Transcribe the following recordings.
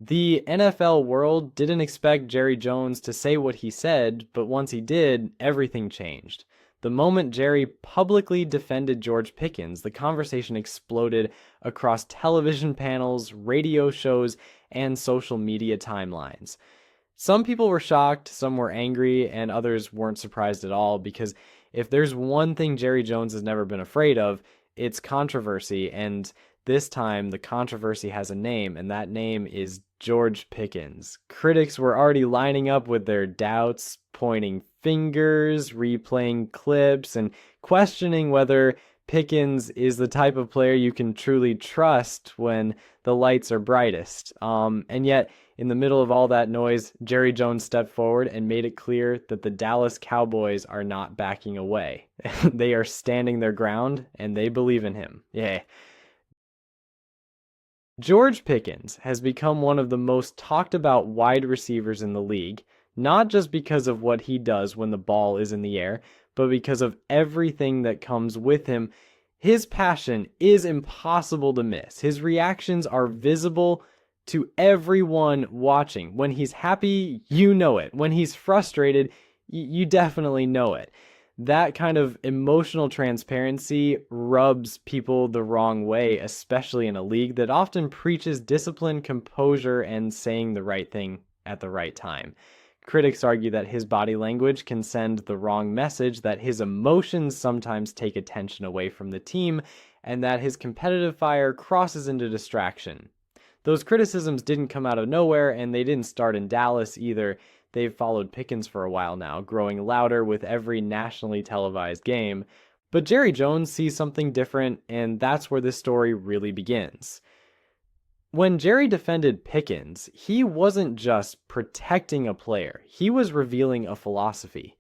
The NFL world didn't expect Jerry Jones to say what he said, but once he did, everything changed. The moment Jerry publicly defended George Pickens, the conversation exploded across television panels, radio shows, and social media timelines. Some people were shocked, some were angry, and others weren't surprised at all because if there's one thing Jerry Jones has never been afraid of, it's controversy. And this time, the controversy has a name, and that name is George Pickens. Critics were already lining up with their doubts, pointing fingers, replaying clips, and questioning whether Pickens is the type of player you can truly trust when the lights are brightest. And yet, in the middle of all that noise, Jerry Jones stepped forward and made it clear that the Dallas Cowboys are not backing away. They are standing their ground, and they believe in him. Yeah. George Pickens has become one of the most talked about wide receivers in the league, not just because of what he does when the ball is in the air, but because of everything that comes with him. His passion is impossible to miss. His reactions are visible to everyone watching. When he's happy, you know it. When he's frustrated, you definitely know it. That kind of emotional transparency rubs people the wrong way, especially in a league that often preaches discipline, composure, and saying the right thing at the right time. Critics argue that his body language can send the wrong message, that his emotions sometimes take attention away from the team, and that his competitive fire crosses into distraction. Those criticisms didn't come out of nowhere, and they didn't start in Dallas either. They've followed Pickens for a while now, growing louder with every nationally televised game. But Jerry Jones sees something different, and that's where this story really begins. When Jerry defended Pickens, he wasn't just protecting a player, he was revealing a philosophy.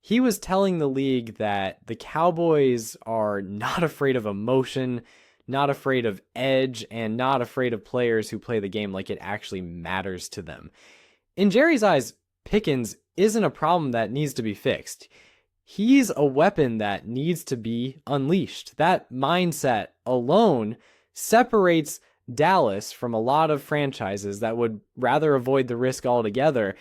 He was telling the league that the Cowboys are not afraid of emotion, not afraid of edge, and not afraid of players who play the game like it actually matters to them. In Jerry's eyes, Pickens isn't a problem that needs to be fixed. He's a weapon that needs to be unleashed. That mindset alone separates Dallas from a lot of franchises that would rather avoid the risk altogether.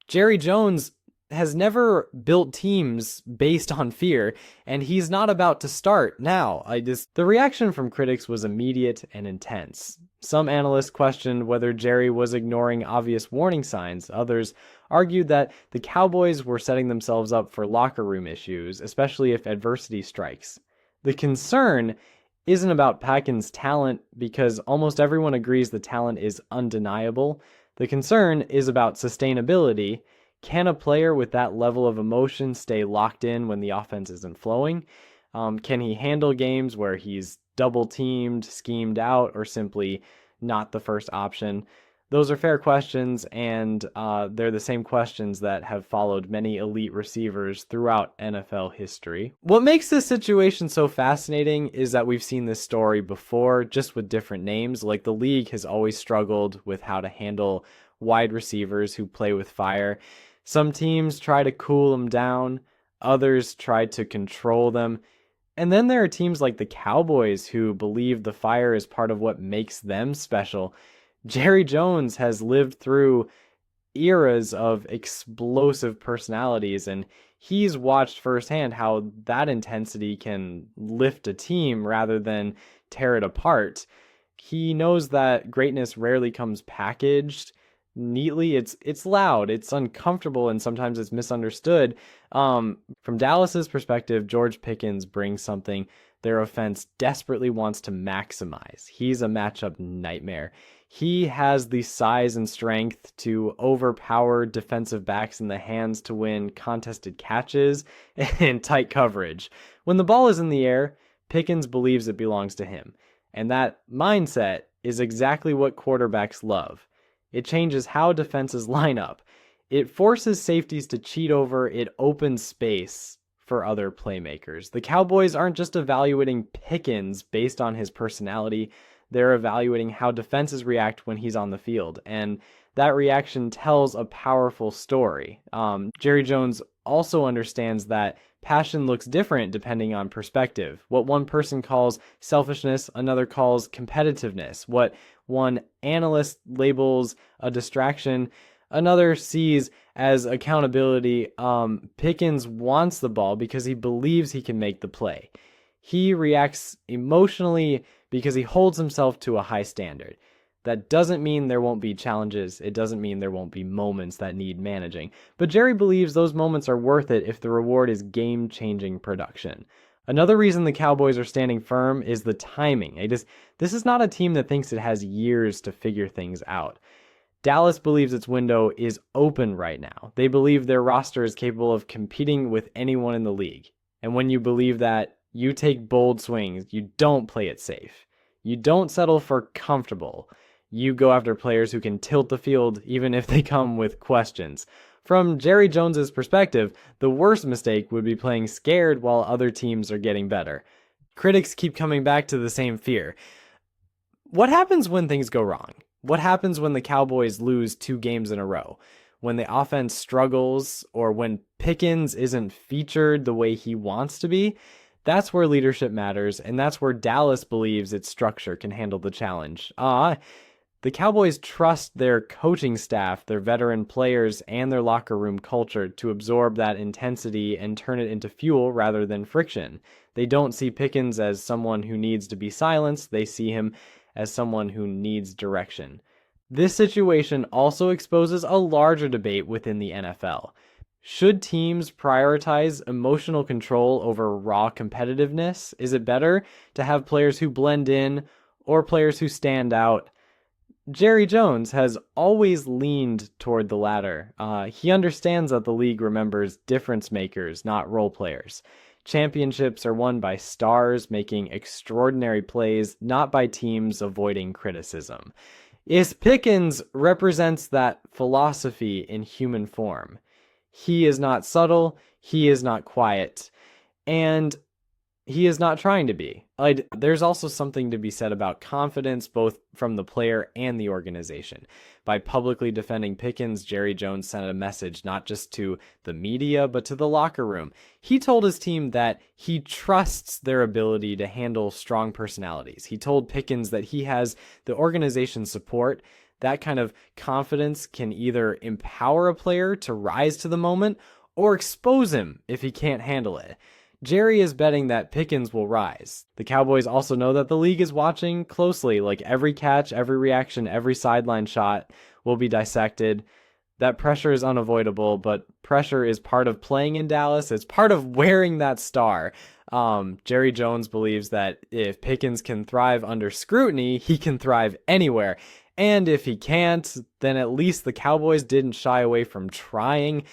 Jerry Jones has never built teams based on fear, and he's not about to start now. The reaction from critics was immediate and intense. Some analysts questioned whether Jerry was ignoring obvious warning signs. Others argued that the Cowboys were setting themselves up for locker room issues, especially if adversity strikes. The concern isn't about Pickens' talent, because almost everyone agrees the talent is undeniable. The concern is about sustainability. Can a player with that level of emotion stay locked in when the offense isn't flowing? Can he handle games where he's double teamed, schemed out, or simply not the first option? Those are fair questions, and they're the same questions that have followed many elite receivers throughout NFL history. What makes this situation so fascinating is that we've seen this story before, just with different names. Like, the league has always struggled with how to handle wide receivers who play with fire. Some teams try to cool them down, others try to control them. And then there are teams like the Cowboys who believe the fire is part of what makes them special. Jerry Jones has lived through eras of explosive personalities, and he's watched firsthand how that intensity can lift a team rather than tear it apart. He knows that greatness rarely comes packaged neatly. It's loud, it's uncomfortable, and sometimes it's misunderstood. From Dallas's perspective, George Pickens brings something their offense desperately wants to maximize. He's a matchup nightmare. He has the size and strength to overpower defensive backs in the hands to win contested catches and tight coverage. When the ball is in the air, Pickens believes it belongs to him. And that mindset is exactly what quarterbacks love. It changes how defenses line up. It forces safeties to cheat over. It opens space for other playmakers. The Cowboys aren't just evaluating Pickens based on his personality. They're evaluating how defenses react when he's on the field. And that reaction tells a powerful story. Jerry Jones also understands that passion looks different depending on perspective. What one person calls selfishness, another calls competitiveness. What one analyst labels a distraction, another sees as accountability. Pickens wants the ball because he believes he can make the play. He reacts emotionally because he holds himself to a high standard. That doesn't mean there won't be challenges. It doesn't mean there won't be moments that need managing. But Jerry believes those moments are worth it if the reward is game-changing production. Another reason the Cowboys are standing firm is the timing. This is not a team that thinks it has years to figure things out. Dallas believes its window is open right now. They believe their roster is capable of competing with anyone in the league. And when you believe that, you take bold swings. You don't play it safe. You don't settle for comfortable. You go after players who can tilt the field even if they come with questions. From Jerry Jones's perspective, the worst mistake would be playing scared while other teams are getting better. Critics keep coming back to the same fear. What happens when things go wrong? What happens when the Cowboys lose 2 games in a row? When the offense struggles, or when Pickens isn't featured the way he wants to be? That's where leadership matters, and that's where Dallas believes its structure can handle the challenge. The Cowboys trust their coaching staff, their veteran players, and their locker room culture to absorb that intensity and turn it into fuel rather than friction. They don't see Pickens as someone who needs to be silenced. They see him as someone who needs direction. This situation also exposes a larger debate within the NFL. Should teams prioritize emotional control over raw competitiveness? Is it better to have players who blend in or players who stand out? Jerry Jones has always leaned toward the latter. He understands that the league remembers difference makers, not role players. Championships are won by stars making extraordinary plays, not by teams avoiding criticism. Pickens represents that philosophy in human form. He is not subtle, he is not quiet, and he is not trying to be. There's also something to be said about confidence, both from the player and the organization. By publicly defending Pickens, Jerry Jones sent a message not just to the media, but to the locker room. He told his team that he trusts their ability to handle strong personalities. He told Pickens that he has the organization's support. That kind of confidence can either empower a player to rise to the moment or expose him if he can't handle it. Jerry is betting that Pickens will rise. The Cowboys also know that the league is watching closely. Like every catch, every reaction, every sideline shot will be dissected. That pressure is unavoidable, but pressure is part of playing in Dallas. It's part of wearing that star. Jerry Jones believes that if Pickens can thrive under scrutiny, he can thrive anywhere. And if he can't, then at least the Cowboys didn't shy away from trying.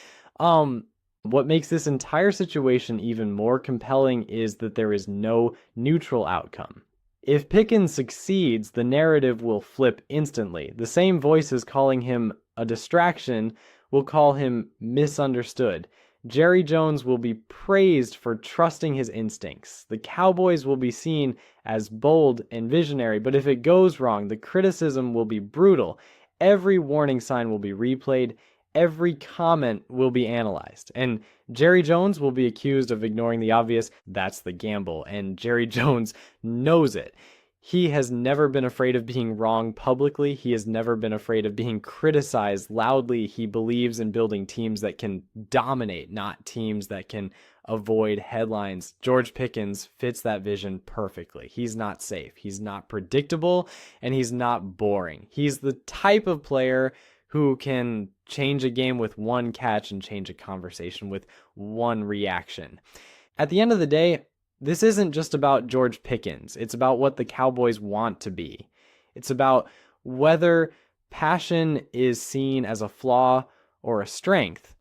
What makes this entire situation even more compelling is that there is no neutral outcome. If Pickens succeeds, the narrative will flip instantly. The same voices calling him a distraction will call him misunderstood. Jerry Jones will be praised for trusting his instincts. The Cowboys will be seen as bold and visionary, but if it goes wrong, the criticism will be brutal. Every warning sign will be replayed. Every comment will be analyzed. And Jerry Jones will be accused of ignoring the obvious. That's the gamble. And Jerry Jones knows it. He has never been afraid of being wrong publicly. He has never been afraid of being criticized loudly. He believes in building teams that can dominate, not teams that can avoid headlines. George Pickens fits that vision perfectly. He's not safe. He's not predictable, and he's not boring. He's the type of player who can change a game with one catch and change a conversation with one reaction. At the end of the day, this isn't just about George Pickens. It's about what the Cowboys want to be. It's about whether passion is seen as a flaw or a strength.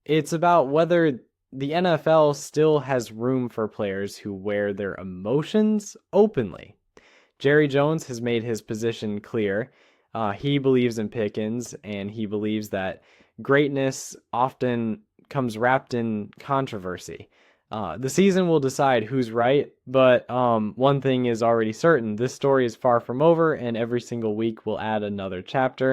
It's about whether the NFL still has room for players who wear their emotions openly. Jerry Jones has made his position clear. He believes in Pickens, and he believes that greatness often comes wrapped in controversy. The season will decide who's right, but one thing is already certain. This story is far from over, and every single week will add another chapter.